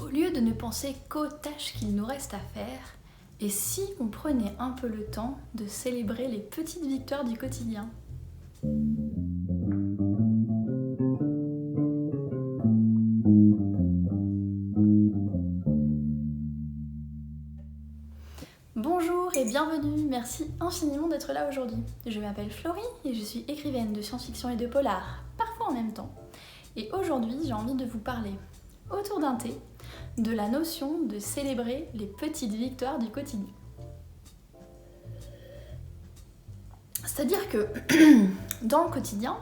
Au lieu de ne penser qu'aux tâches qu'il nous reste à faire, et si on prenait un peu le temps de célébrer les petites victoires du quotidien ? Bonjour et bienvenue, merci infiniment d'être là aujourd'hui. Je m'appelle Florie et je suis écrivaine de science-fiction et de polar, parfois en même temps. Et aujourd'hui, j'ai envie de vous parler, autour d'un thé, de la notion de célébrer les petites victoires du quotidien. C'est-à-dire que dans le quotidien,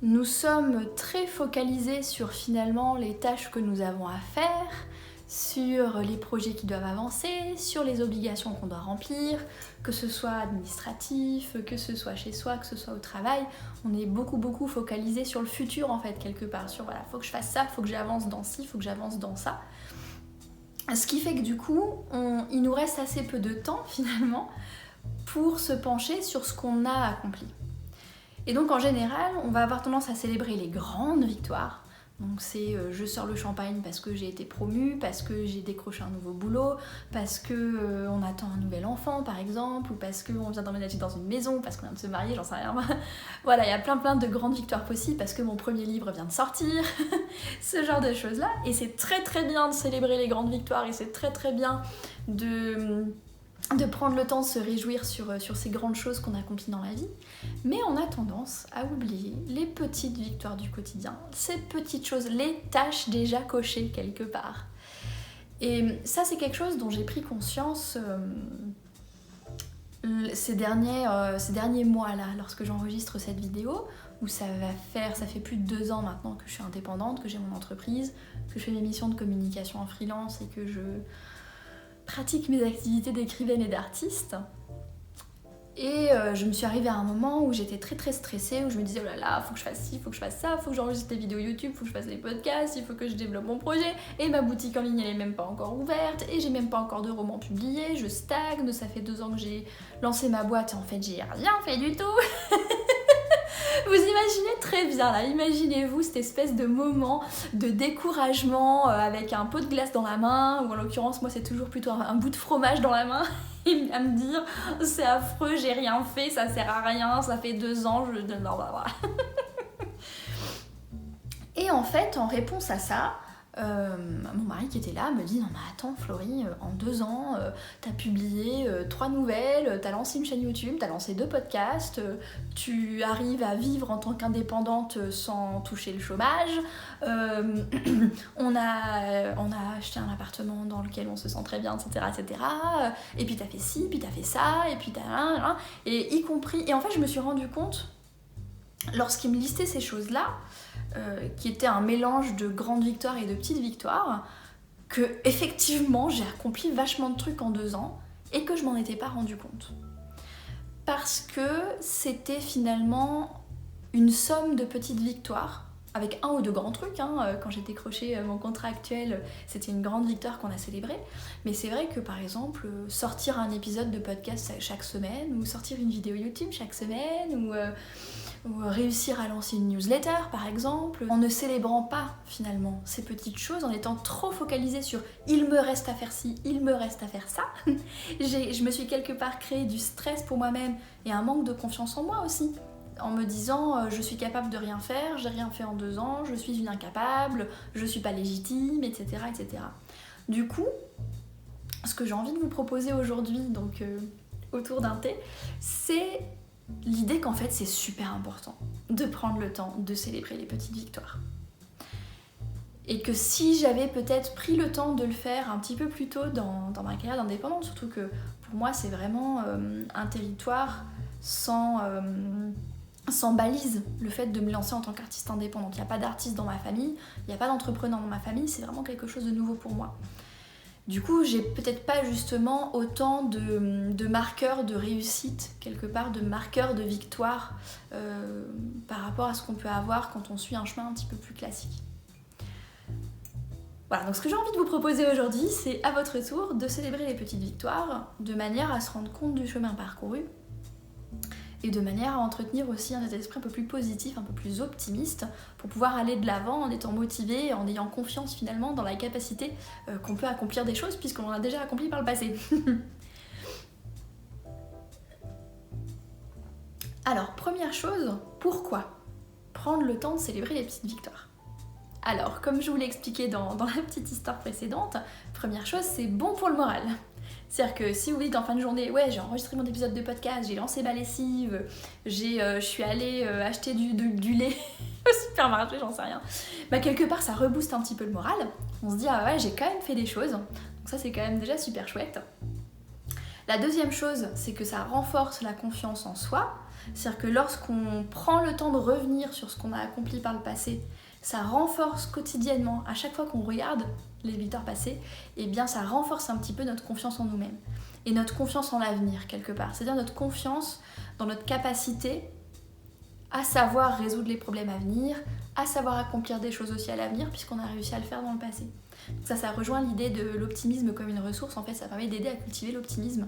nous sommes très focalisés sur finalement les tâches que nous avons à faire, sur les projets qui doivent avancer, sur les obligations qu'on doit remplir, que ce soit administratif, que ce soit chez soi, que ce soit au travail. On est beaucoup focalisé sur le futur en fait, quelque part, sur voilà, faut que je fasse ça, faut que j'avance dans ci, faut que j'avance dans ça. Ce qui fait que du coup, il nous reste assez peu de temps finalement pour se pencher sur ce qu'on a accompli. Et donc en général, on va avoir tendance à célébrer les grandes victoires. Donc c'est je sors le champagne parce que j'ai été promue, parce que j'ai décroché un nouveau boulot, parce que on attend un nouvel enfant par exemple, ou parce qu'on vient d'emménager dans une maison, parce qu'on vient de se marier, j'en sais rien. Voilà, il y a plein de grandes victoires possibles, parce que mon premier livre vient de sortir, ce genre de choses là. Et c'est très bien de célébrer les grandes victoires, et c'est très bien de prendre le temps de se réjouir sur ces grandes choses qu'on accomplit dans la vie, mais on a tendance à oublier les petites victoires du quotidien, ces petites choses, les tâches déjà cochées quelque part. Et ça, c'est quelque chose dont j'ai pris conscience ces derniers mois-là, lorsque j'enregistre cette vidéo, où ça fait plus de 2 ans maintenant que je suis indépendante, que j'ai mon entreprise, que je fais mes missions de communication en freelance et que je pratique mes activités d'écrivaine et d'artiste. Et je me suis arrivée à un moment où j'étais très stressée, où je me disais oh là là, faut que je fasse ci, faut que je fasse ça, faut que j'enregistre des vidéos YouTube, faut que je fasse des podcasts, il faut que je développe mon projet, et ma boutique en ligne elle est même pas encore ouverte, et j'ai même pas encore de romans publiés, je stagne, ça fait 2 ans que j'ai lancé ma boîte et en fait j'ai rien fait du tout. Vous imaginez très bien là, imaginez-vous cette espèce de moment de découragement avec un pot de glace dans la main, ou en l'occurrence moi c'est toujours plutôt un bout de fromage dans la main, et à me dire c'est affreux, j'ai rien fait, ça sert à rien, ça fait 2 ans, Et en fait, en réponse à ça, mon mari qui était là me dit non mais attends Florie, en 2 ans t'as publié 3 nouvelles, t'as lancé une chaîne YouTube, t'as lancé 2 podcasts, tu arrives à vivre en tant qu'indépendante sans toucher le chômage, on a acheté un appartement dans lequel on se sent très bien, etc. Et puis t'as fait ci, puis t'as fait ça, et puis t'as... Et y compris... Et en fait je me suis rendu compte, lorsqu'il me listait ces choses-là, qui était un mélange de grandes victoires et de petites victoires, que effectivement j'ai accompli vachement de trucs en 2 ans et que je m'en étais pas rendu compte. Parce que c'était finalement une somme de petites victoires, avec 1 ou 2 grands trucs, Quand j'ai décroché mon contrat actuel, c'était une grande victoire qu'on a célébrée. Mais c'est vrai que par exemple, sortir un épisode de podcast chaque semaine, ou sortir une vidéo YouTube chaque semaine, ou réussir à lancer une newsletter par exemple, en ne célébrant pas finalement ces petites choses, en étant trop focalisée sur il me reste à faire ci, il me reste à faire ça, je me suis quelque part créé du stress pour moi-même et un manque de confiance en moi aussi, en me disant je suis capable de rien faire, j'ai rien fait en 2 ans, je suis une incapable, je suis pas légitime, etc. Du coup, ce que j'ai envie de vous proposer aujourd'hui, donc autour d'un thé, c'est l'idée qu'en fait c'est super important de prendre le temps de célébrer les petites victoires. Et que si j'avais peut-être pris le temps de le faire un petit peu plus tôt dans ma carrière d'indépendante, surtout que pour moi c'est vraiment un territoire sans balise, le fait de me lancer en tant qu'artiste indépendante. Il n'y a pas d'artiste dans ma famille, il n'y a pas d'entrepreneur dans ma famille, c'est vraiment quelque chose de nouveau pour moi. Du coup, j'ai peut-être pas justement autant de marqueurs de réussite, quelque part, de marqueurs de victoire par rapport à ce qu'on peut avoir quand on suit un chemin un petit peu plus classique. Voilà, donc ce que j'ai envie de vous proposer aujourd'hui, c'est à votre tour de célébrer les petites victoires de manière à se rendre compte du chemin parcouru et de manière à entretenir aussi un état d'esprit un peu plus positif, un peu plus optimiste, pour pouvoir aller de l'avant en étant motivé, en ayant confiance finalement dans la capacité qu'on peut accomplir des choses puisqu'on en a déjà accompli par le passé. Alors, première chose, pourquoi prendre le temps de célébrer les petites victoires? Alors, comme je vous l'ai expliqué dans la petite histoire précédente, première chose, c'est bon pour le moral. C'est-à-dire que si vous dites en fin de journée, ouais, j'ai enregistré mon épisode de podcast, j'ai lancé ma lessive, je suis allée acheter du lait au supermarché, j'en sais rien. Bah quelque part, ça rebooste un petit peu le moral. On se dit, ah ouais, j'ai quand même fait des choses. Donc ça, c'est quand même déjà super chouette. La deuxième chose, c'est que ça renforce la confiance en soi. C'est-à-dire que lorsqu'on prend le temps de revenir sur ce qu'on a accompli par le passé, ça renforce quotidiennement, à chaque fois qu'on regarde les victoires passées, et bien ça renforce un petit peu notre confiance en nous-mêmes et notre confiance en l'avenir quelque part. C'est-à-dire notre confiance dans notre capacité à savoir résoudre les problèmes à venir, à savoir accomplir des choses aussi à l'avenir puisqu'on a réussi à le faire dans le passé. Donc ça rejoint l'idée de l'optimisme comme une ressource. En fait, ça permet d'aider à cultiver l'optimisme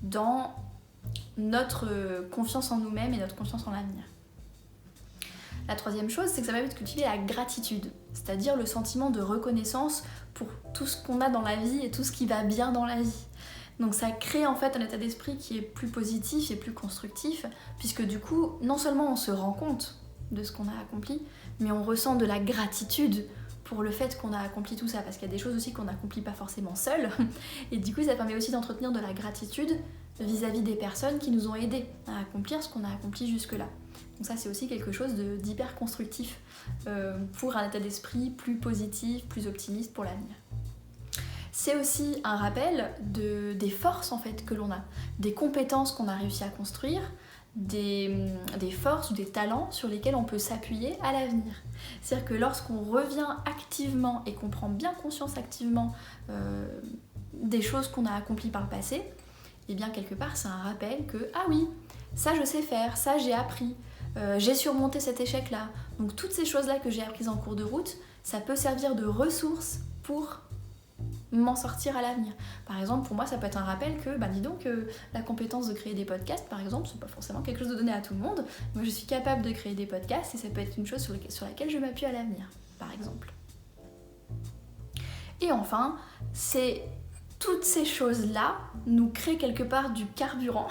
dans notre confiance en nous-mêmes et notre confiance en l'avenir. La troisième chose, c'est que ça permet de cultiver la gratitude, c'est-à-dire le sentiment de reconnaissance pour tout ce qu'on a dans la vie et tout ce qui va bien dans la vie. Donc ça crée en fait un état d'esprit qui est plus positif et plus constructif, puisque du coup, non seulement on se rend compte de ce qu'on a accompli, mais on ressent de la gratitude pour le fait qu'on a accompli tout ça, parce qu'il y a des choses aussi qu'on n'accomplit pas forcément seul, et du coup ça permet aussi d'entretenir de la gratitude vis-à-vis des personnes qui nous ont aidés à accomplir ce qu'on a accompli jusque-là. Donc ça c'est aussi quelque chose d'hyper constructif pour un état d'esprit plus positif, plus optimiste pour l'avenir. C'est aussi un rappel des forces en fait que l'on a, des compétences qu'on a réussi à construire, des forces ou des talents sur lesquels on peut s'appuyer à l'avenir. C'est-à-dire que lorsqu'on revient activement et qu'on prend bien conscience activement des choses qu'on a accomplies par le passé, et bien quelque part c'est un rappel que ah oui, ça je sais faire, ça j'ai appris, j'ai surmonté cet échec-là. Donc toutes ces choses-là que j'ai apprises en cours de route, ça peut servir de ressource pour m'en sortir à l'avenir. Par exemple, pour moi, ça peut être un rappel que, dis donc, la compétence de créer des podcasts, par exemple, c'est pas forcément quelque chose de donné à tout le monde. Moi, je suis capable de créer des podcasts et ça peut être une chose sur laquelle je m'appuie à l'avenir, par exemple. Et enfin, c'est toutes ces choses-là nous créent quelque part du carburant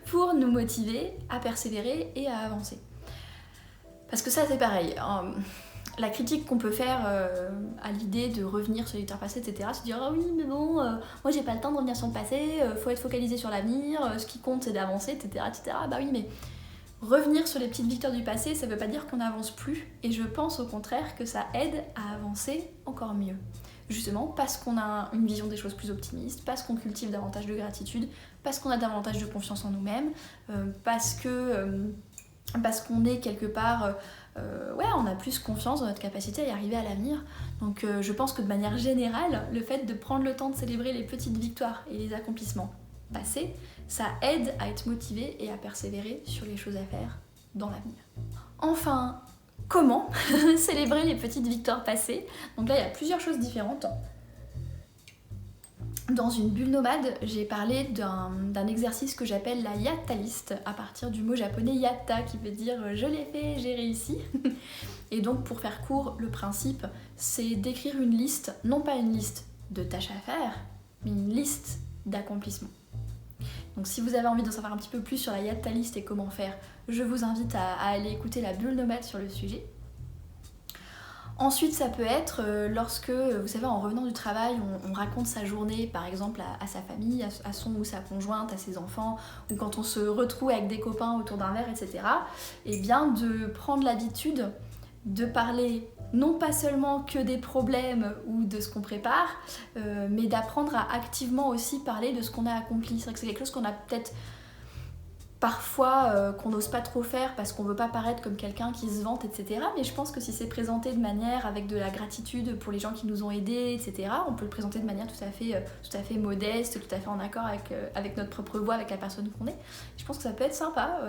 pour nous motiver à persévérer et à avancer. Parce que ça, c'est pareil. La critique qu'on peut faire à l'idée de revenir sur les victoires passées, etc., c'est de dire « Ah oui, mais bon, moi j'ai pas le temps de revenir sur le passé, faut être focalisé sur l'avenir, ce qui compte c'est d'avancer, etc. etc. » Bah oui, mais revenir sur les petites victoires du passé, ça veut pas dire qu'on n'avance plus, et je pense au contraire que ça aide à avancer encore mieux. Justement parce qu'on a une vision des choses plus optimiste, parce qu'on cultive davantage de gratitude, parce qu'on a davantage de confiance en nous-mêmes, parce qu'on est quelque part... on a plus confiance dans notre capacité à y arriver à l'avenir. Donc je pense que de manière générale, le fait de prendre le temps de célébrer les petites victoires et les accomplissements passés, ça aide à être motivé et à persévérer sur les choses à faire dans l'avenir. Enfin, comment célébrer les petites victoires passées? Donc là, il y a plusieurs choses différentes. Dans une bulle nomade, j'ai parlé d'un exercice que j'appelle la yatta list, à partir du mot japonais yatta qui veut dire je l'ai fait, j'ai réussi. Et donc pour faire court, le principe c'est d'écrire une liste, non pas une liste de tâches à faire, mais une liste d'accomplissements. Donc si vous avez envie d'en savoir un petit peu plus sur la yatta list et comment faire, je vous invite à aller écouter la bulle nomade sur le sujet. Ensuite, ça peut être lorsque, vous savez, en revenant du travail, on raconte sa journée, par exemple, à sa famille, à son ou sa conjointe, à ses enfants, ou quand on se retrouve avec des copains autour d'un verre, etc. Et bien de prendre l'habitude de parler non pas seulement que des problèmes ou de ce qu'on prépare, mais d'apprendre à activement aussi parler de ce qu'on a accompli. C'est vrai que c'est quelque chose qu'on a peut-être... parfois qu'on n'ose pas trop faire parce qu'on veut pas paraître comme quelqu'un qui se vante, etc. Mais je pense que si c'est présenté de manière avec de la gratitude pour les gens qui nous ont aidés, etc., on peut le présenter de manière tout à fait modeste, tout à fait en accord avec notre propre voix, avec la personne qu'on est. Je pense que ça peut être sympa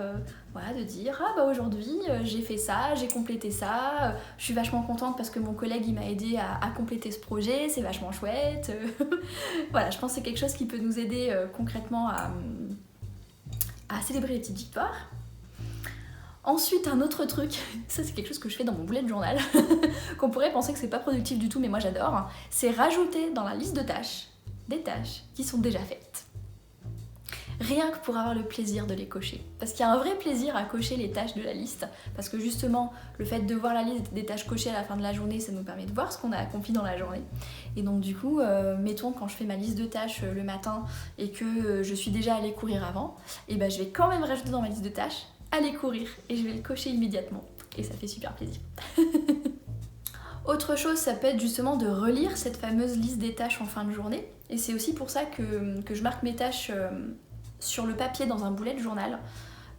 de dire « Ah bah aujourd'hui j'ai fait ça, j'ai complété ça, je suis vachement contente parce que mon collègue il m'a aidé à compléter ce projet, c'est vachement chouette. » Voilà, je pense que c'est quelque chose qui peut nous aider concrètement à célébrer les petites victoires. Ensuite, un autre truc, ça c'est quelque chose que je fais dans mon bullet journal, qu'on pourrait penser que c'est pas productif du tout, mais moi j'adore, c'est rajouter dans la liste de tâches des tâches qui sont déjà faites. Rien que pour avoir le plaisir de les cocher. Parce qu'il y a un vrai plaisir à cocher les tâches de la liste, parce que justement, le fait de voir la liste des tâches cochées à la fin de la journée, ça nous permet de voir ce qu'on a accompli dans la journée. Et donc du coup, mettons quand je fais ma liste de tâches le matin et que je suis déjà allée courir avant, et ben je vais quand même rajouter dans ma liste de tâches aller courir et je vais le cocher immédiatement. Et ça fait super plaisir. Autre chose, ça peut être justement de relire cette fameuse liste des tâches en fin de journée. Et c'est aussi pour ça que je marque mes tâches sur le papier dans un bullet journal.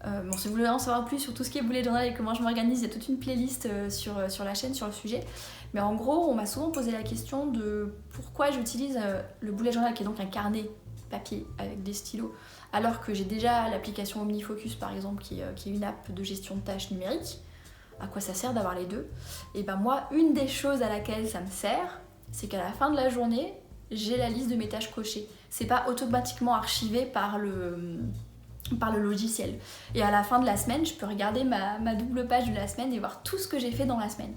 Bon, si vous voulez en savoir plus sur tout ce qui est bullet journal et comment je m'organise, il y a toute une playlist sur la chaîne sur le sujet. Mais en gros, on m'a souvent posé la question de pourquoi j'utilise le bullet journal, qui est donc un carnet papier avec des stylos, alors que j'ai déjà l'application OmniFocus par exemple, qui est une app de gestion de tâches numériques. À quoi ça sert d'avoir les deux? Et ben moi, une des choses à laquelle ça me sert, c'est qu'à la fin de la journée, j'ai la liste de mes tâches cochées. C'est pas automatiquement archivé par le logiciel. Et à la fin de la semaine, je peux regarder ma double page de la semaine et voir tout ce que j'ai fait dans la semaine.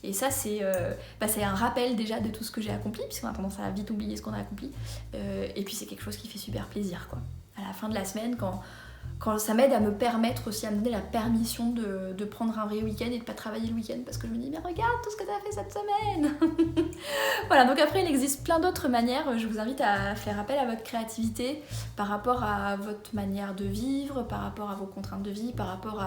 Et ça, c'est un rappel déjà de tout ce que j'ai accompli, puisqu'on a tendance à vite oublier ce qu'on a accompli. Et puis c'est quelque chose qui fait super plaisir, quoi. À la fin de la semaine, quand ça m'aide à me permettre aussi, à me donner la permission de prendre un vrai week-end et de pas travailler le week-end, parce que je me dis, mais regarde tout ce que t'as fait cette semaine. Voilà, donc après il existe plein d'autres manières. Je vous invite à faire appel à votre créativité par rapport à votre manière de vivre, par rapport à vos contraintes de vie, par rapport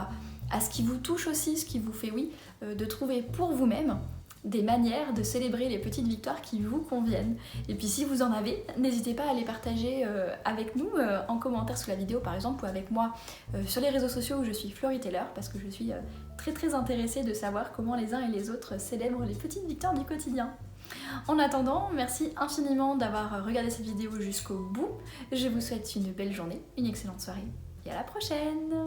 à ce qui vous touche aussi, ce qui vous fait de trouver pour vous-même des manières de célébrer les petites victoires qui vous conviennent. Et puis si vous en avez, n'hésitez pas à les partager avec nous en commentaire sous la vidéo par exemple, ou avec moi sur les réseaux sociaux où je suis Florie Taylor, parce que je suis très intéressée de savoir comment les uns et les autres célèbrent les petites victoires du quotidien. En attendant, merci infiniment d'avoir regardé cette vidéo jusqu'au bout. Je vous souhaite une belle journée, une excellente soirée et à la prochaine!